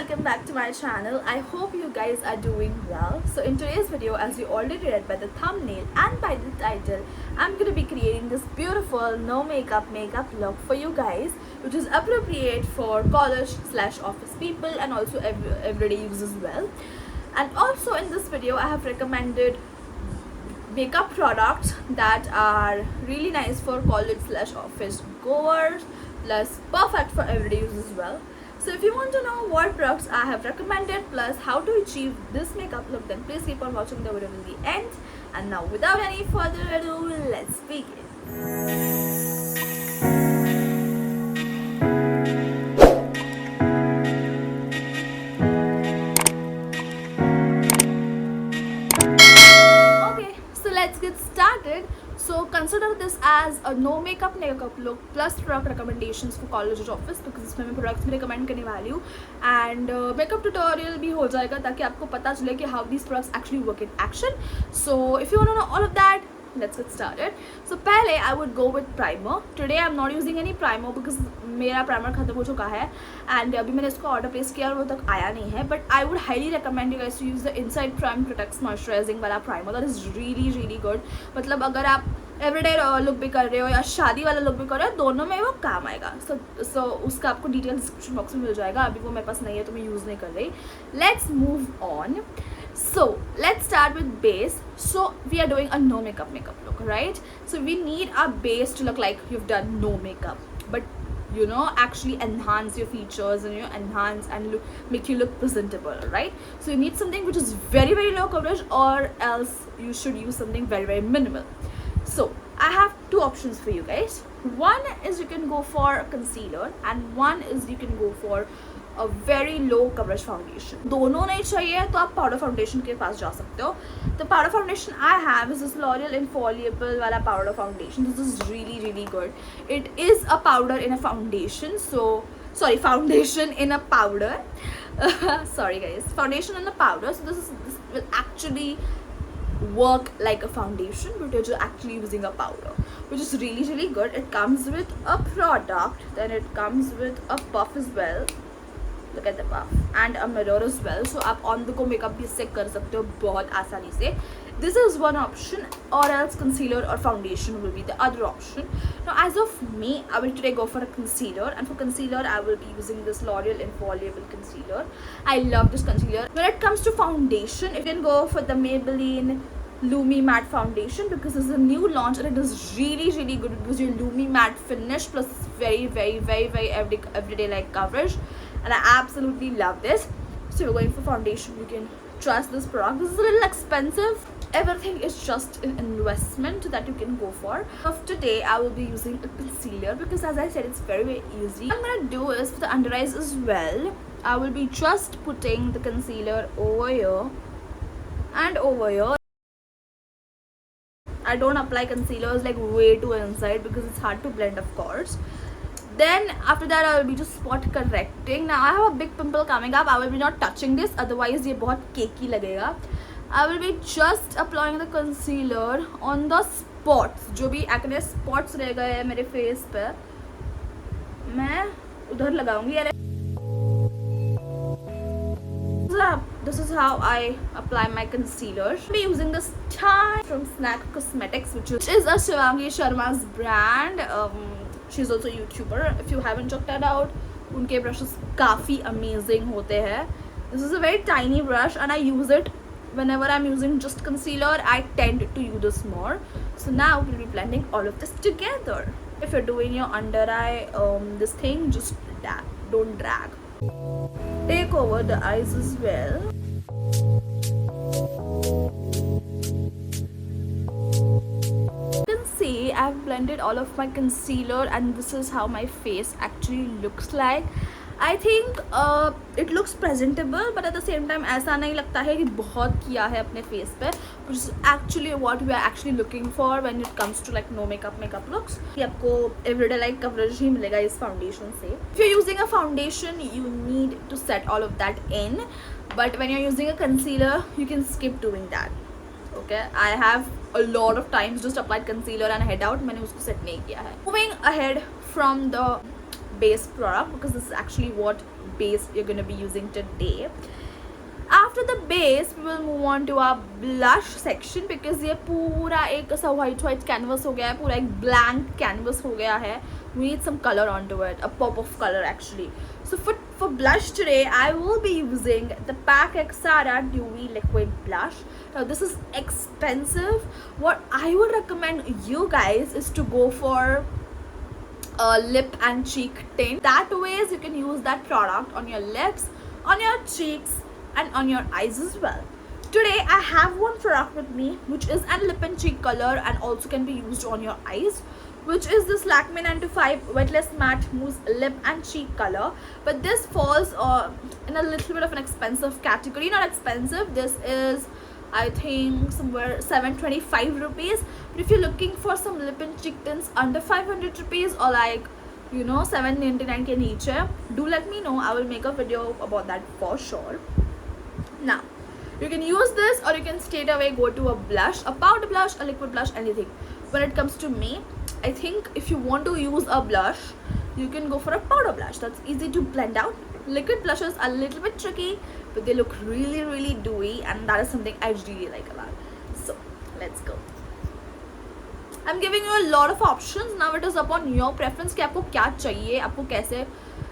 welcome back to my channel. I hope you guys are doing well. So in today's video, as you already read by the thumbnail and by the title, I'm going to be creating this beautiful no makeup look for you guys, which is appropriate for college / office people and also everyday use as well. And also in this video I have recommended makeup products that are really nice for college / office goers, plus perfect for everyday use as well. So if you want to know what products I have recommended plus how to achieve this makeup look, then please keep on watching the video till the end. And now without any further ado, let's begin. Let's get started. So consider this as a no makeup look plus product recommendations for college और office, because इसमें मैं products भी recommend करने वाली हूँ and makeup tutorial भी हो जाएगा ताकि आपको पता चले कि how these products actually work in action. So if you want to know all of that, let's get started. So पहले I would go with primer. Today I'm not using any primer because मेरा primer खत्म हो चुका है and अभी मैंने इसको order place किया और वो तक आया नहीं है. But I would highly recommend you guys to use the Inside Prime Protects Moisturizing वाला primer. That is really good. मतलब अगर आप एवरीडे लुक भी कर रहे हो या शादी वाला लुक भी कर रहे हो, दोनों में वो काम आएगा. सो उसका आपको डिटेल डिस्क्रिप्शन बॉक्स में मिल जाएगा. अभी वो मेरे पास नहीं है तो मैं यूज़ नहीं कर रही. Let's move on. So let's start with base. So we are doing a no makeup look, right? So we need our base to look like you've done no makeup, but you know, actually enhance your features and enhance and make you look presentable, right? So you need something which is very low coverage, or else you should use something very minimal. So I have two options for you guys. One is you can go for a concealer and one is you can go for a very low coverage foundation. दोनों नहीं चाहिए तो आप powder foundation के पास जा सकते हो. The powder foundation I have is this L'Oreal Infallible वाला powder foundation. This is really good. It is a powder in a foundation. So sorry, foundation in a powder. Sorry guys, foundation in a powder. So this will actually work like a foundation, but you're actually using a powder, which is really good. It comes with a product, then it comes with a puff as well. Look at the puff and a mirror as well. So आप on the go makeup भी इससे कर सकते हो बहुत आसानी से. This is one option, or else concealer or foundation will be the other option. Now as of me, I will today go for a concealer, and for concealer I will be using this L'Oreal Infallible concealer. I love this concealer. When it comes to foundation, you can go for the Maybelline Lumi Matte Foundation, because this is a new launch and it is really good. It gives you Lumi Matte finish plus very everyday like coverage, and I absolutely love this. So you're going for foundation, you can trust this product. This is a little expensive. Everything is just an investment that you can go for. Of today I will be using a concealer because, as I said, it's very easy. What I'm gonna do is for the under eyes as well, I will be just putting the concealer over here and over here. I don't apply concealers like way too inside because it's hard to blend, of course. Then after that I will be just spot correcting. Now I have a big pimple coming up. I will be not touching this, otherwise ये बहुत cakey लगेगा. I will be just applying the concealer on the spots. जो भी acne spots रह गए हैं मेरे face पे, मैं उधर लगाऊंगी. This is how I apply my concealer. I'll be using this tie from Snack Cosmetics, which is a Shivangi Sharma's brand. She's also a YouTuber. If you haven't checked that out, उनके brushes काफ़ी amazing होते हैं. This is a very tiny brush and I use it whenever I'm using just concealer. I tend to use this more. So now we'll be blending all of this together. If you're doing your under eye this thing, just don't drag. Take over the eyes as well. You can see I've blended all of my concealer and this is how my face actually looks like. I think it looks presentable, but at the same time ऐसा नहीं लगता है कि बहुत किया है अपने face पे, which is actually what we are actually looking for when it comes to like no makeup looks. कि आपको everyday like coverage ही मिलेगा इस foundation से. If you're using a foundation, you need to set all of that in, but when you're using a concealer, you can skip doing that. Okay, I have a lot of times just applied concealer and head out. मैंने उसको set नहीं किया है. Moving ahead from the base product because this is actually what base you're going to be using today. After the base we will move on to our blush section because ये पूरा एक ऐसा white canvas हो गया है, पूरा एक blank canvas हो गया है. We need some color onto it, a pop of color actually. So for blush today I will be using the PAC X Sara Dewy Liquid Blush. Now this is expensive. What I would recommend you guys is to go for a lip and cheek tint. That ways you can use that product on your lips, on your cheeks and on your eyes as well. Today I have one product with me which is an lip and cheek color and also can be used on your eyes, which is this Lakme 925 Weightless Matte Mousse Lip and Cheek color. But this falls in a little bit of an expensive category. Not expensive, this is I think somewhere 725 rupees. But if you're looking for some lip and cheek tints under 500 rupees or like 799 ke niche, do let me know. I will make a video about that for sure. Now you can use this or you can straight away go to a blush, a powder blush, a liquid blush, anything. When it comes to me, I think if you want to use a blush, you can go for a powder blush. That's easy to blend out. Liquid blushes are a little bit tricky, but they look really, really dewy, and that is something I really like a lot. So let's go. I'm giving you a lot of options. Now it is upon your preference कि आपको क्या चाहिए,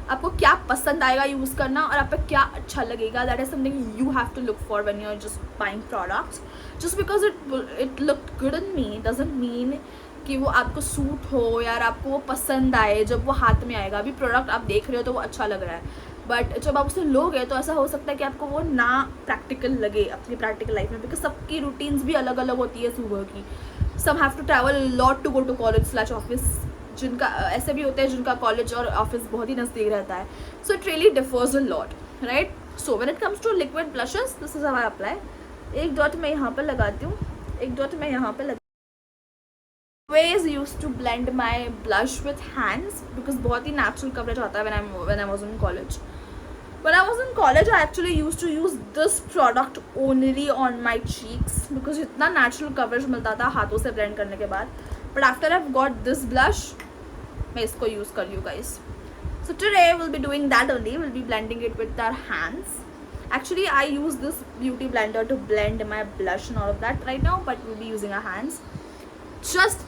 आपको क्या पसंद आएगा use करना और आप पे क्या अच्छा लगेगा. That is something you have to look for when you're just buying products. Just because it looked good on me doesn't mean कि वो आपको सूट हो यार, आपको वो पसंद आए जब वो हाथ में आएगा. अभी प्रोडक्ट आप देख रहे हो तो वो अच्छा लग रहा है, बट जब आप उसे लोगे तो ऐसा हो सकता है कि आपको वो ना प्रैक्टिकल लगे अपनी प्रैक्टिकल लाइफ में, बिकॉज सबकी रूटीन्स भी अलग अलग होती है सुबह की. Some have to travel lot to go to college office, जिनका ऐसे भी होते हैं जिनका कॉलेज और ऑफिस बहुत ही नज़दीक रहता है. So it really differs a lot, right. So when it comes to liquid blushes, this is how I apply. एक डॉट मैं यहाँ पर लगाती हूँ, एक डॉट मैं यहाँ पर always used to blend my blush with hands because बहुत ही natural coverage आता है when I was in college. When I was in college I actually used to use this product only on my cheeks because इतना natural coverage मिलता था हाथों से blend करने के बाद. But after I've got this blush, मैं इसको use कर रही हूँ guys. So today we'll be doing that only. We'll be blending it with our hands. Actually I use this beauty blender to blend my blush and all of that right now, but we'll be using our hands. Just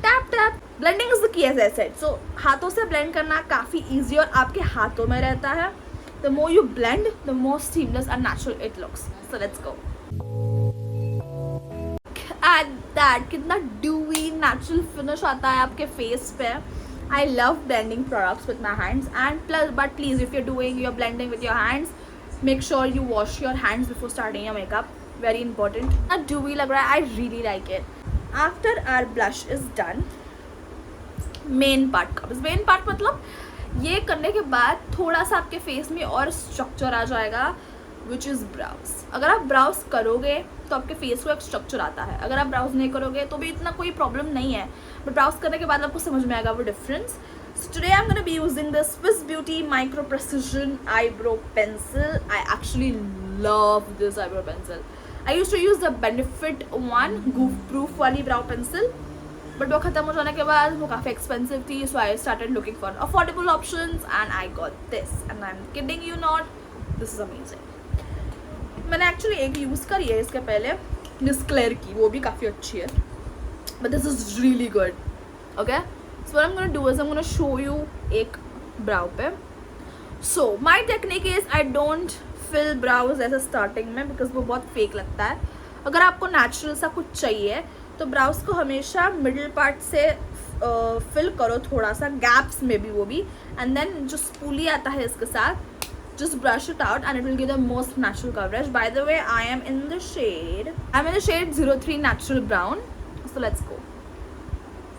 tap tap. Blending is the key as I said. So हाथों से blend करना काफ़ी easy और आपके हाथों में रहता है. The more you blend the more seamless and natural it looks. So let's go. At that कितना ड्यूवी नेचुरल फिनिश आता है आपके फेस पे. I love blending products with my hands and plus but please if you're doing your blending with your hands, make sure you wash your hands before starting your makeup. Very important. ना dewy लग रहा है. I really like it. After our blush is done, main part का, main part मतलब ये करने के बाद थोड़ा सा आपके फेस में और स्ट्रक्चर आ जाएगा, विच इज़ ब्राउज. अगर आप ब्राउज करोगे तो आपके फेस को एक स्ट्रक्चर आता है. अगर आप ब्राउज नहीं करोगे तो भी इतना कोई प्रॉब्लम नहीं है, बट ब्राउज करने के बाद आपको समझ में आएगा वो difference. So today I'm going to be using the Swiss Beauty Micro Precision Eyebrow Pencil. I actually love this eyebrow pencil. I used to use the Benefit one goof proof वाली brow pencil, but वो ख़त्म हो जाने के बाद वो काफ़ी expensive थी, so I started looking for affordable options and I got this. And I'm kidding you not, this is amazing. मैंने actually एक यूज़ करी है इसके पहले, Miss Claire की, वो भी काफ़ी अच्छी है, but this is really good. Okay, so what I'm gonna do is I'm gonna show you एक brow पे. So my technique is I don't fill brows ऐसे स्टार्टिंग में बिकॉज वो बहुत फेक लगता है. अगर आपको नेचुरल सा कुछ चाहिए तो ब्राउज को हमेशा मिडिल पार्ट से फिल करो, थोड़ा सा गैप्स में भी, वो भी. एंड देन जो स्पूली आता है इसके साथ, just brush it out and it will give the most natural coverage. By the way I am in the shade 03 natural brown. So let's go.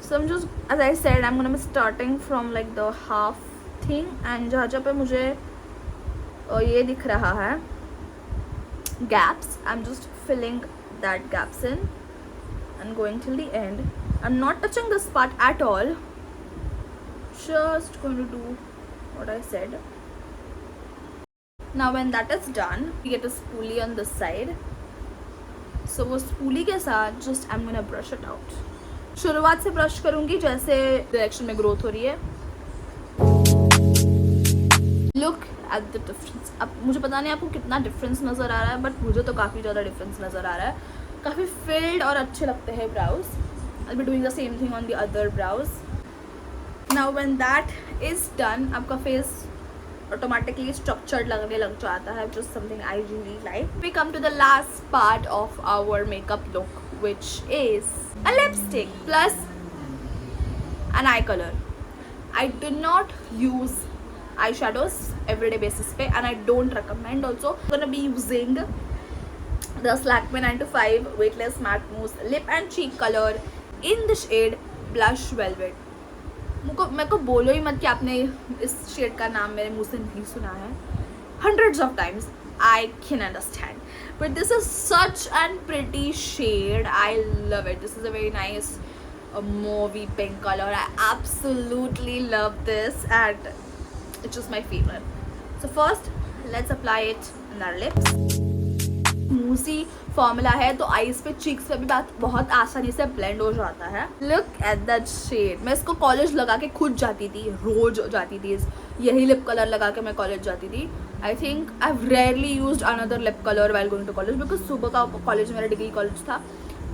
So I'm just, as I said, I'm gonna be starting from like the half thing, and जहाँ पे मुझे ये दिख रहा है gaps, I'm just filling that gaps in and going till the end. I'm not touching this part at all, just going to do what I said. Now when that is done, we get a spoolie on this side. So वो spoolie के साथ just I'm gonna brush it out. शुरुआत से brush करूँगी जैसे direction में growth हो रही है. Look at the difference. अब मुझे पता नहीं आपको कितना डिफरेंस नज़र आ रहा है, बट मुझे तो काफ़ी ज़्यादा डिफरेंस नज़र आ रहा है. काफ़ी फिल्ड और अच्छे लगते हैं brows. I be doing the same thing on the other brows. Now when that is done, आपका फेस ऑटोमेटिकली स्ट्रक्चर्ड लगने लग जाता है, which is something I really like. We come to the last part of our makeup look, which is a lipstick plus an eye color. I do not use eyeshadows everyday basis पे, and I don't recommend also. I'm gonna be using the Lakme 9to5 Weightless Matte Mousse Lip and Cheek Color in the shade Blush Velvet. मेरे को बोलो ही मत कि आपने इस shade का नाम मेरे मुंह से नहीं सुना है. Hundreds of times. I can understand. But this is such a pretty shade. I love it. This is a very nice mauvey pink color. I absolutely love this and it's just my favorite. So first, let's apply it in our lips. Musi formula है तो eyes पे cheeks पे भी बात बहुत आसानी से blend हो जाता है. Look at that shade. मैं इसको कॉलेज लगा के खुद जाती थी, रोज जाती थी. यही लिप कलर लगा के मैं कॉलेज जाती थी. I think I have rarely used another lip colour while going to college, because सुबह का कॉलेज मेरा डिग्री कॉलेज था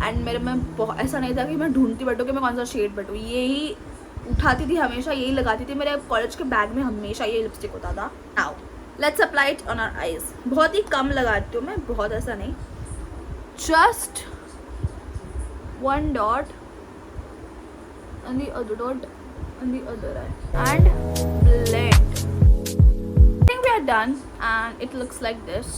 एंड मेरे में ऐसा नहीं था कि मैं ढूंढती बैठूँ कि मैं कौन सा शेड बैठूँ. यही उठाती थी, हमेशा यही लगाती थी. मेरे कॉलेज के बैग में हमेशा ये लिपस्टिक होता था. Now let's apply it on our eyes. बहुत ही कम लगाती हूँ मैं, बहुत ऐसा नहीं. Just one dot and the other dot and the other eye and blend. I think we are done and it looks like this.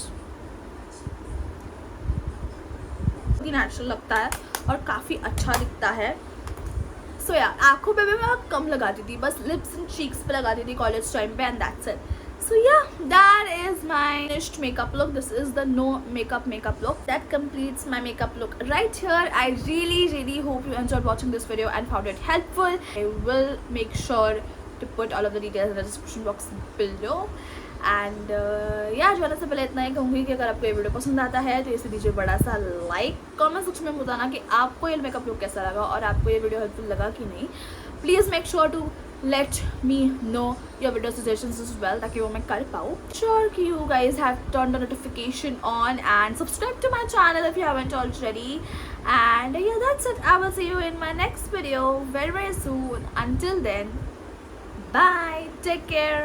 बहुत ही नेचुरल लगता है और काफ़ी अच्छा दिखता है. सो यार आँखों पे भी मैं कम लगाती थी, बस लिप्स एंड चीक्स पे लगाती थी कॉलेज टाइम पे, and that's it. So yeah, that is my finished makeup look. This is the no makeup look. That completes my makeup look right here. I really hope you enjoyed watching this video and found it helpful. I will make sure to put all of the details in the description box below. And yeah, जो से पहले इतना ही कहूँगी कि अगर आपको ये video पसंद आता है तो इसे दीजिए बड़ा सा लाइक. कमेंट सेक्शन में बताना कि आपको ये मेकअप लुक कैसा लगा और आपको ये वीडियो हेल्पफुल लगा कि नहीं. Please make sure to let me know your video suggestions as well ताकि वो मैं कर पाऊँ. Sure कि you guys have turned the notification on and subscribe to my channel if you haven't already. And yeah, that's it. I will see you in my next video very soon. Until then, bye. Take care.